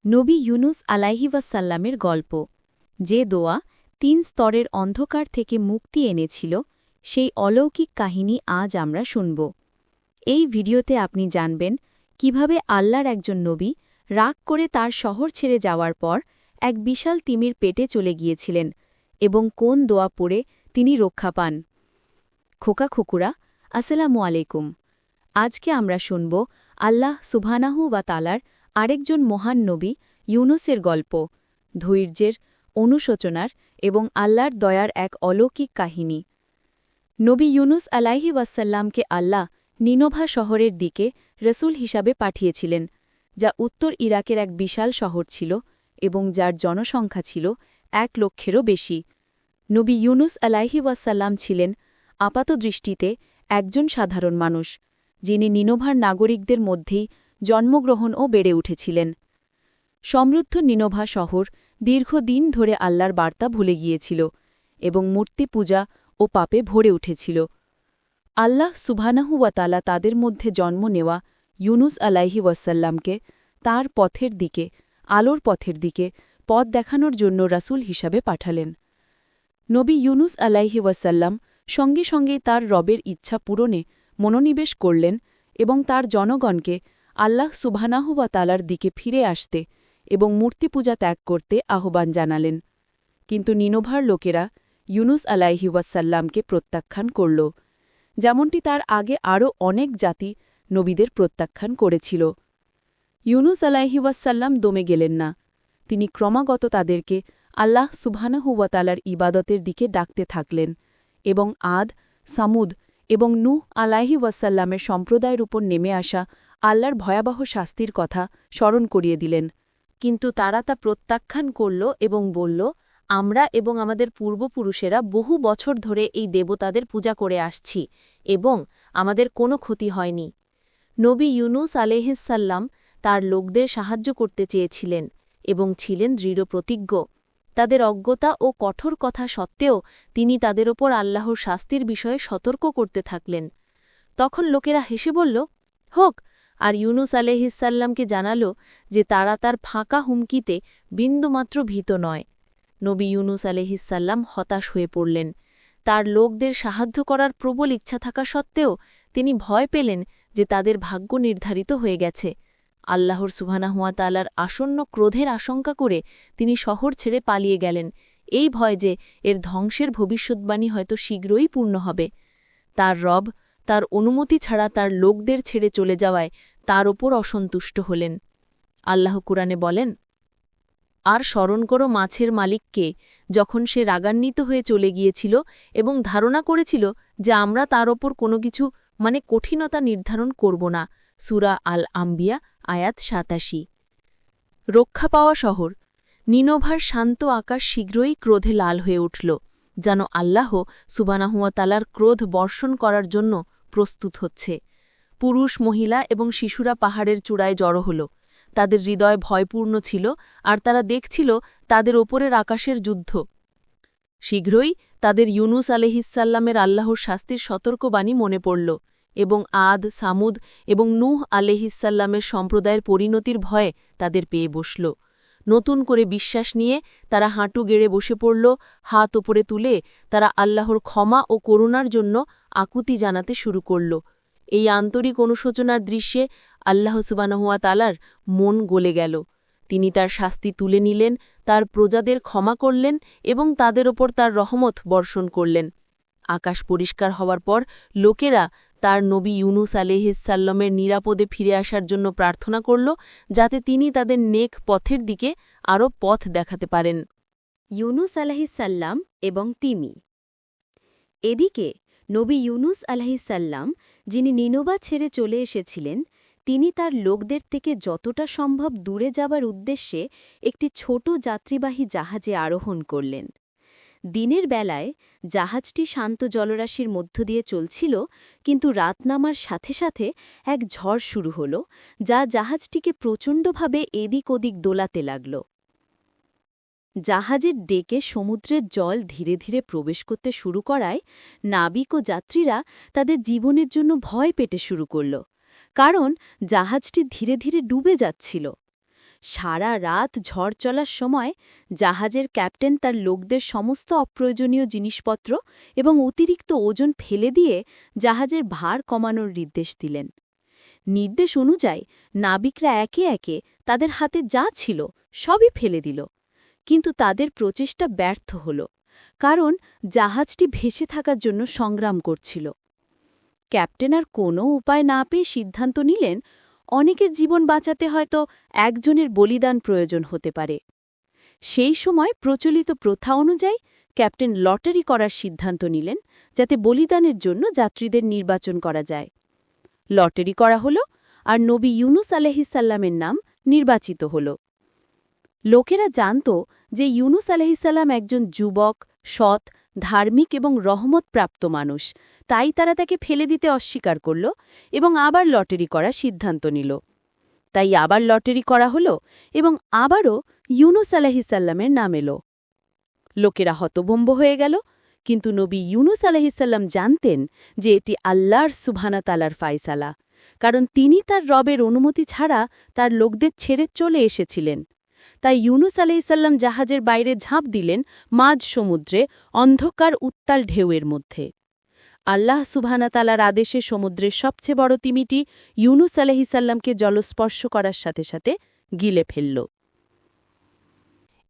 নবী ইউনুস আলাইহিওয়াসাল্লামের গল্প যে দোয়া ৩ স্তরের অন্ধকার থেকে মুক্তি এনেছিল সেই অলৌকিক কাহিনী আজ আমরা শুনব। এই ভিডিওতে আপনি জানবেন কিভাবে আল্লাহর একজন নবী রাগ করে তার শহর ছেড়ে যাওয়ার পর এক বিশাল তিমির পেটে চলে গিয়েছিলেন এবং কোন দোয়া পড়ে তিনি রক্ষা পান। খোকা-খোকুরা, আসসালামু আলাইকুম। আজকে আমরা শুনব আল্লাহ সুবহানাহু ওয়া তাআলার আরেকজন মহান নবী ইউনুসের গল্প, ধৈর্যের, অনুশোচনার এবং আল্লাহর দয়ার এক অলৌকিক কাহিনী। নবী ইউনুস আলাইহিওয়াসাল্লামকে আল্লাহ নিনোভা শহরের দিকে রসুল হিসাবে পাঠিয়েছিলেন, যা উত্তর ইরাকের এক বিশাল শহর ছিল এবং যার জনসংখ্যা ছিল ১ লক্ষেরও বেশি। নবী ইউনুস আলাইহিওয়াসাল্লাম ছিলেন আপাতদৃষ্টিতে একজন সাধারণ মানুষ, যিনি নিনোভার নাগরিকদের মধ্যেই জন্মগ্রহণ ও বেড়ে উঠেছিলেন। সমৃদ্ধ নিনোভা শহর দীর্ঘদিন ধরে আল্লাহর বার্তা ভুলে গিয়েছিল এবং মূর্তি পূজা ও পাপে ভরে উঠেছিল। আল্লাহ সুবহানাহু ওয়া তাআলা তাদের মধ্যে জন্ম নেওয়া ইউনুস আলাইহিওয়াসাল্লামকে তাঁর পথের দিকে, আলোর পথের দিকে পথ দেখানোর জন্য রাসূল হিসাবে পাঠালেন। নবী ইউনুস আলাইহিওয়াসাল্লাম সঙ্গে সঙ্গেই তার রবের ইচ্ছা পূরণে মনোনিবেশ করলেন এবং তার জনগণকে আল্লাহ সুবহানাহু ওয়া তাআলার দিকে ফিরে আসতে এবং মূর্তিপূজা ত্যাগ করতে আহ্বান জানালেন। কিন্তু নিনোভার লোকেরা ইউনুস আলাইহিওয়াসাল্লামকে প্রত্যাখ্যান করল, যেমনটি তার আগে আরও অনেক জাতি নবীদের প্রত্যাখ্যান করেছিল। ইউনুস আলাইহিওয়াসাল্লাম দমে গেলেন না। তিনি ক্রমাগত তাদেরকে আল্লাহ সুবহানাহু ওয়া তাআলার ইবাদতের দিকে ডাকতে থাকলেন এবং আদ, সামুদ এবং নূহ আলাইহিওয়াসাল্লামের সম্প্রদায়ের উপর নেমে আসা আল্লাহর ভয়াবহ শাস্তির কথা স্মরণ করিয়ে দিলেন। কিন্তু তারা তা প্রত্যাখ্যান করল এবং বলল, আমরা এবং আমাদের পূর্বপুরুষেরা বহু বছর ধরে এই দেবতাদের পূজা করে আসছি এবং আমাদের কোনো ক্ষতি হয়নি। নবী ইউনুস আলাইহিসসাল্লাম তার লোকদের সাহায্য করতে চেয়েছিলেন এবং ছিলেন দৃঢ়প্রতিজ্ঞ। তাদের অজ্ঞতা ও কঠোর কথা সত্ত্বেও তিনি তাদের ওপর আল্লাহর শাস্তির বিষয়ে সতর্ক করতে থাকলেন। তখন লোকেরা হেসে বলল, হোক, আর ইউনুস আলাইহিসসাল্লামকে জানাল যে তারা তার ফাঁকা হুমকিতে বিন্দুমাত্র ভীত নয়। নবী ইউনুস আলাইহিসসাল্লাম হতাশ হয়ে পড়লেন। তার লোকদের সাহায্য করার প্রবল ইচ্ছা থাকা সত্ত্বেও তিনি ভয় পেলেন যে তাদের ভাগ্য নির্ধারিত হয়ে গেছে। আল্লাহর সুবহানাহু ওয়া তাআলার আসন্ন ক্রোধের আশঙ্কা করে তিনি শহর ছেড়ে পালিয়ে গেলেন, এই ভয় যে এর ধ্বংসের ভবিষ্যদ্বাণী হয়তো শীঘ্রই পূর্ণ হবে। তার রব তার অনুমতি ছাড়া তার লোকদের ছেড়ে চলে যাওয়ায় তার ওপর অসন্তুষ্ট হলেন। আল্লাহ কুরআনে বলেন, আর স্মরণ করো মাছের মালিককে, যখন সে রাগান্বিত হয়ে চলে গিয়েছিল এবং ধারণা করেছিল যে আমরা তার ওপর কোনো কিছু কঠিনতা নির্ধারণ করব না। সূরা আল আম্বিয়া আয়াত ৮৭। রক্ষা পাওয়া শহর নিনোভার শান্ত আকাশ শীঘ্রই ক্রোধে লাল হয়ে উঠল, যেন আল্লাহ সুবহানাহু ওয়া তাআলার ক্রোধ বর্ষণ করার জন্য প্রস্তুত হচ্ছে। পুরুষ, মহিলা এবং শিশুরা পাহাড়ের চূড়ায় জড়ো হল। তাদের হৃদয় ভয়পূর্ণ ছিল আর তারা দেখছিল তাদের ওপরের আকাশের যুদ্ধ। শীঘ্রই তাদের ইউনুস আলাইহিসসাল্লামের আল্লাহর শাস্তির সতর্কবাণী মনে পড়ল এবং আদ, সামুদ এবং নূহ আলাইহিসসাল্লামের সম্প্রদায়ের পরিণতির ভয়ে তাদের পেয়ে বসল। নতুন করে বিশ্বাস নিয়ে তারা হাঁটু গেড়ে বসে পড়ল। হাত ওপরে তুলে তারা আল্লাহর ক্ষমা ও করুণার জন্য আকুতি জানাতে শুরু করল। এই আন্তরিক অনুশোচনার দৃশ্যে আল্লাহ সুবহানাহু ওয়া তাআলার মন গলে গেল। তিনি তার শাস্তি তুলে নিলেন, তার প্রজাদের ক্ষমা করলেন এবং তাদের ওপর তার রহমত বর্ষণ করলেন। আকাশ পরিষ্কার হওয়ার পর লোকেরা তার নবী ইউনুস আলাইহিসসাল্লামের নিরাপদে ফিরে আসার জন্য প্রার্থনা করল, যাতে তিনি তাদের নেক পথের দিকে আরও পথ দেখাতে পারেন। ইউনুস আলাইহিসসাল্লাম এবং তিমি। এদিকে নবী ইউনুস আলাইহিসসাল্লাম, যিনি নিনোবা ছেড়ে চলে এসেছিলেন, তিনি তার লোকদের থেকে যতটা সম্ভব দূরে যাবার উদ্দেশ্যে একটি ছোট যাত্রীবাহী জাহাজে আরোহণ করলেন। দিনের বেলায় জাহাজটি শান্ত জলরাশির মধ্য দিয়ে চলছিল, কিন্তু রাত নামার সাথে সাথে এক ঝড় শুরু হল, যা জাহাজটিকে প্রচণ্ডভাবে এদিক ওদিক দোলাতে লাগল। জাহাজের ডেকে সমুদ্রের জল ধীরে ধীরে প্রবেশ করতে শুরু করায় নাবিক ও যাত্রীরা তাদের জীবনের জন্য ভয় পেতে শুরু করল, কারণ জাহাজটি ধীরে ধীরে ডুবে যাচ্ছিল। সারা রাত ঝড় চলার সময় জাহাজের ক্যাপ্টেন তার লোকদের সমস্ত অপ্রয়োজনীয় জিনিসপত্র এবং অতিরিক্ত ওজন ফেলে দিয়ে জাহাজের ভার কমানোর নির্দেশ দিলেন। নির্দেশ অনুযায়ী নাবিকরা একে একে তাদের হাতে যা ছিল সবই ফেলে দিল, কিন্তু তাদের প্রচেষ্টা ব্যর্থ হল, কারণ জাহাজটি ভেসে থাকার জন্য সংগ্রাম করছিল। ক্যাপ্টেন আর কোনো উপায় না পেয়ে সিদ্ধান্ত নিলেন অনেকের জীবন বাঁচাতে হয়তো একজনের বলিদান প্রয়োজন হতে পারে। সেই সময় প্রচলিত প্রথা অনুযায়ী ক্যাপ্টেন লটারি করার সিদ্ধান্ত নিলেন, যাতে বলিদানের জন্য যাত্রীদের নির্বাচন করা যায়। লটারি করা হল, আর নবী ইউনুস আলাইহিসসাল্লামের নাম নির্বাচিত হল। লোকেরা জানত যে ইউনুস আলাইহিসসাল্লাম একজন যুবক, সৎ, ধার্মিক এবং রহমতপ্রাপ্ত মানুষ, তাই তারা তাকে ফেলে দিতে অস্বীকার করল এবং আবার লটারি করার সিদ্ধান্ত নিল। তাই আবার লটারি করা হল এবং আবারও ইউনুস আলাইহিসসাল্লামের নাম এলো। লোকেরা হতভম্ব হয়ে গেল, কিন্তু নবী ইউনুস আলাইহিসসাল্লাম জানতেন যে এটি আল্লাহর সুবহানাহু তাআলার ফায়সালা, কারণ তিনি তার রবের অনুমতি ছাড়া তার লোকদের ছেড়ে চলে এসেছিলেন। তাই ইউনুস আলাইহিসসাল্লাম জাহাজের বাইরে ঝাঁপ দিলেন মাঝ সমুদ্রে অন্ধকার উত্তাল ঢেউয়ের মধ্যে। আল্লাহ সুবহানাহু তাআলার আদেশে সমুদ্রের সবচেয়ে বড় তিমিটি ইউনুস আলাইহিসসাল্লামকে জলস্পর্শ করার সাথে সাথে গিলে ফেলল।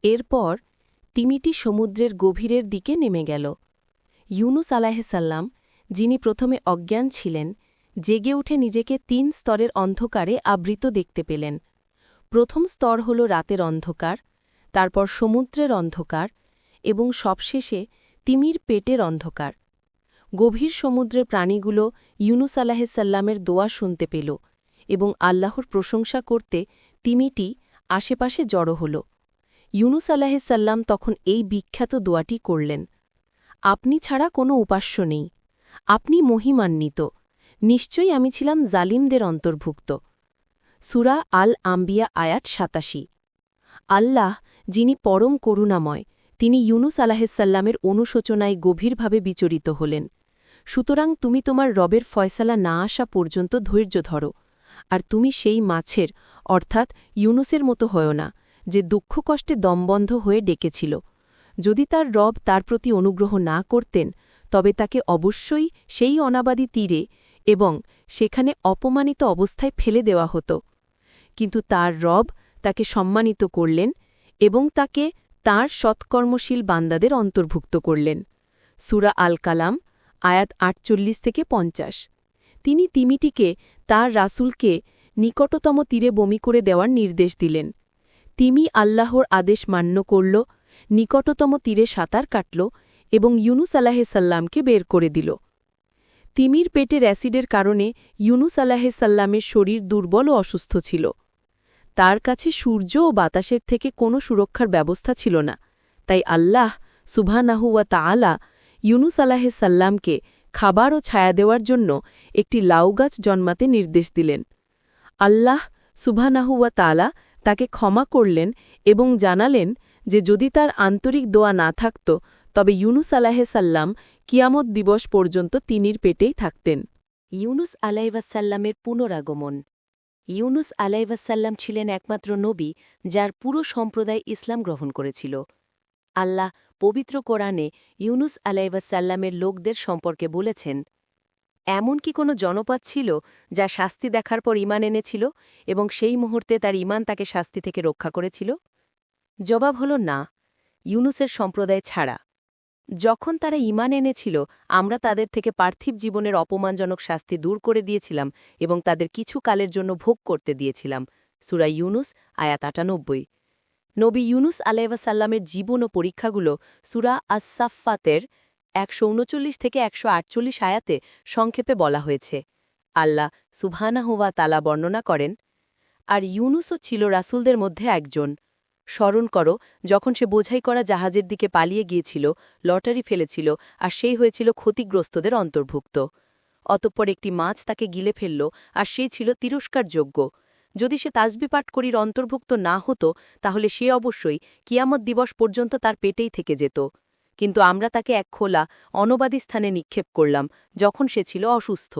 এরপর তিমিটি সমুদ্রের গভীরের দিকে নেমে গেল। ইউনুস আলাইহিসসাল্লাম, যিনি প্রথমে অজ্ঞান ছিলেন, জেগে উঠে নিজেকে ৩ স্তরের অন্ধকারে আবৃত দেখতে পেলেন। প্রথম স্তর হল রাতের অন্ধকার, তারপর সমুদ্রের অন্ধকার এবং সবশেষে তিমির পেটের অন্ধকার। গভীর সমুদ্রের প্রাণীগুলো ইউনুস আলাইহিসসাল্লামের দোয়া শুনতে পেল এবং আল্লাহর প্রশংসা করতে তিমিটি আশেপাশে জড়ো হল। ইউনুস আলাইহিসসাল্লাম তখন এই বিখ্যাত দোয়াটি করলেন, আপনি ছাড়া কোনো উপাস্য নেই, আপনি মহিমান্বিত, নিশ্চয়ই আমি ছিলাম জালিমদের অন্তর্ভুক্ত। সূরা আল আম্বিয়া আয়াত ৮৭। আল্লাহ, যিনি পরম করুণাময়, তিনি ইউনুস আলাইহিসসাল্লামের অনুশোচনায় গভীরভাবে বিচলিত হলেন। সুতরাং তুমি তোমার রবের ফয়সালা না আসা পর্যন্ত ধৈর্য ধরো, আর তুমি সেই মাছের অর্থাৎ ইউনুসের মতো হয়ো না, যে দুঃখ কষ্টে দমবন্ধ হয়ে ডেকেছিল। যদি তার রব তার প্রতি অনুগ্রহ না করতেন, তবে তাকে অবশ্যই সেই অনাবাদী তীরে এবং সেখানে অপমানিত অবস্থায় ফেলে দেওয়া হতো। কিন্তু তার রব তাকে সম্মানিত করলেন এবং তাকে তাঁর সৎকর্মশীল বান্দাদের অন্তর্ভুক্ত করলেন। সূরা আল কালাম আয়াত ৪৮-৫০। তিনি তিমিটিকে তার রাসূলকে নিকটতম তীরে বমি করে দেওয়ার নির্দেশ দিলেন। তিমি আল্লাহর আদেশ মান্য করল, নিকটতম তীরে সাঁতার কাটল এবং ইউনুস আলাইহিসসাল্লামকে বের করে দিল। তিমির পেটের অ্যাসিডের কারণে ইউনুস আলাইহিসসাল্লামের শরীর দুর্বল ও অসুস্থ ছিল। তার কাছে সূর্য ও বাতাসের থেকে কোনো সুরক্ষার ব্যবস্থা ছিল না, তাই আল্লাহ সুবহানাহু ওয়া তাআলা ইউনুস আলাইহিসসাল্লামকে খাবার ও ছায়া দেওয়ার জন্য একটি লাউগাছ জন্মাতে নির্দেশ দিলেন। আল্লাহ সুবহানাহু ওয়া তাআলা তাকে ক্ষমা করলেন এবং জানালেন যে যদি তার আন্তরিক দোয়া না থাকত, তবে ইউনুস আলাইহিসসাল্লাম কিয়ামত দিবস পর্যন্ত তিনির পেটেই থাকতেন। ইউনুস আলাইহিসসাল্লামের পুনরাগমন। ইউনুস আলাইহিসসাল্লাম ছিলেন একমাত্র নবী যার পুরো সম্প্রদায় ইসলাম গ্রহণ করেছিল। আল্লাহ পবিত্র কোরআনে ইউনুস আলাইহিসসাল্লামের লোকদের সম্পর্কে বলেছেন, এমন কি কোনো জনপদ ছিল যা শাস্তি দেখার পর ঈমান এনেছিল এবং সেই মুহূর্তে তার ঈমান তাকে শাস্তি থেকে রক্ষা করেছিল? জবাব হল না, ইউনুসের সম্প্রদায় ছাড়া। যখন তারা ঈমান এনেছিল, আমরা তাদের থেকে পার্থিব জীবনের অপমানজনক শাস্তি দূর করে দিয়েছিলাম এবং তাদের কিছু কালের জন্য ভোগ করতে দিয়েছিলাম। সূরা ইউনুস আয়াত ৯৮। নবী ইউনুস আলাইহিসসাল্লামের জীবন ও পরীক্ষাগুলো সূরা আস-সাফফাতের ১৩৯-১৪৮ আয়াতে সংক্ষেপে বলা হয়েছে। আল্লাহ সুবহানাহু ওয়া তাআলা বর্ণনা করেন, আর ইউনুসও ছিল রাসূলদের মধ্যে একজন। স্মরণ করো যখন সে বোঝাই করা জাহাজের দিকে পালিয়ে গিয়েছিল, লটারি ফেলেছিল, আর সেই হয়েছিল ক্ষতিগ্রস্তদের অন্তর্ভুক্ত। অতঃপর একটি মাছ তাকে গিলে ফেলল, আর সেই ছিল তিরস্কারযোগ্য। যদি সে তাসবিহ পাঠ করির অন্তর্ভুক্ত না হতো, তাহলে সে অবশ্যই কিয়ামত দিবস পর্যন্ত তার পেটেই থেকে যেত। কিন্তু আমরা তাকে এক খোলা অনবাদী স্থানে নিক্ষেপ করলাম যখন সে ছিল অসুস্থ।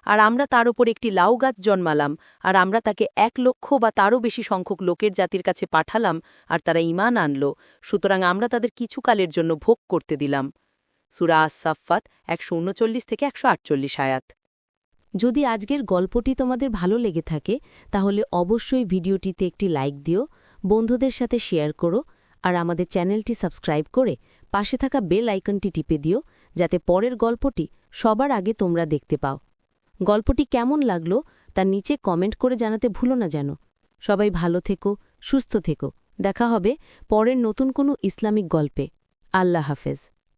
আর আমরা তার ওপর একটি লাউ গাছ জন্মালাম, আর আমরা তাকে 1,00,000 বা তারও বেশি সংখ্যক লোকের জাতির কাছে পাঠালাম, আর তারা ঈমান আনল, সুতরাং আমরা তাদের কিছুকালের জন্য ভোগ করতে দিলাম। সূরা আস-সাফফাত 139-148 আয়াত। যদি আজকের গল্পটি তোমাদের ভালো লেগে থাকে তাহলে অবশ্যই ভিডিওটিতে একটি লাইক দিও, বন্ধুদের সাথে শেয়ার করো, আর আমাদের চ্যানেলটি সাবস্ক্রাইব করে পাশে থাকা বেল আইকনটি টিপে দিও, যাতে পরের গল্পটি সবার আগে তোমরা দেখতে পাও। গল্পটি কেমন লাগলো তা নিচে কমেন্ট করে জানাতে ভুলো না যেন। সবাই ভালো থেকো, সুস্থ থেকো। দেখা হবে পরের নতুন কোনো ইসলামিক গল্পে। আল্লাহ হাফেজ।